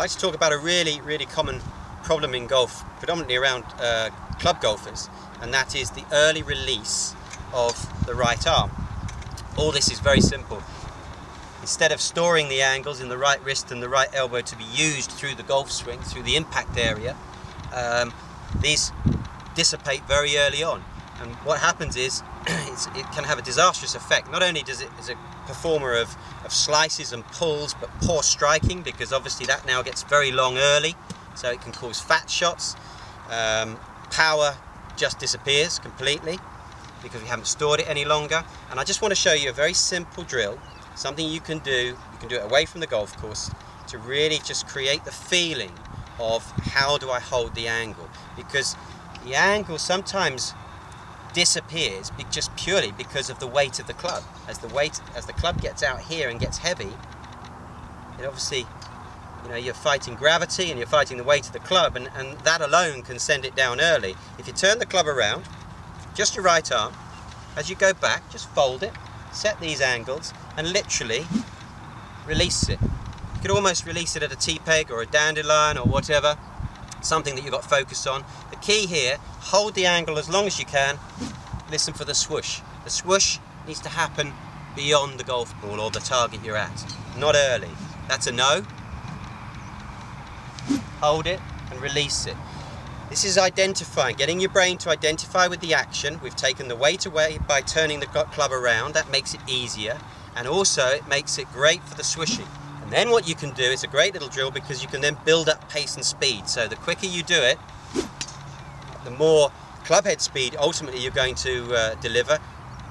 I'd like to talk about a really common problem in golf, predominantly around club golfers, and that is the early release of the right arm. All this is very simple. Instead of storing the angles in the right wrist and the right elbow to be used through the golf swing, through the impact area, these dissipate very early on. And what happens is it can have a disastrous effect. Not only does it as a performer of slices and pulls, but poor striking, because obviously that now gets very long early, so it can cause fat shots. Power just disappears completely because we haven't stored it any longer. And I just want to show you a very simple drill, something you can do it away from the golf course, to really just create the feeling of how do I hold the angle, because the angle sometimes disappears just purely because of the weight of the club. As the club gets out here and gets heavy, it obviously, you're fighting gravity and you're fighting the weight of the club, and that alone can send it down early. If you turn the club around, just your right arm, as you go back, just fold it, set these angles, and literally release it. You could almost release it at a T-peg or a dandelion or whatever, something that you've got focus on. The key here, hold the angle as long as you can, listen for the swoosh. The swoosh needs to happen beyond the golf ball or the target you're at, not early. That's a no. Hold it and release it. This is identifying, getting your brain to identify with the action. We've taken the weight away by turning the club around. That makes it easier, and also it makes it great for the swishing. And then what you can do, it's a great little drill because you can then build up pace and speed. So the quicker you do it, the more club head speed ultimately you're going to deliver,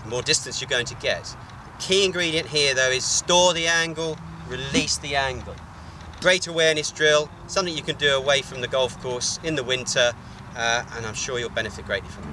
the more distance you're going to get. The key ingredient here though is store the angle, release the angle. Great awareness drill, something you can do away from the golf course in the winter, and I'm sure you'll benefit greatly from it.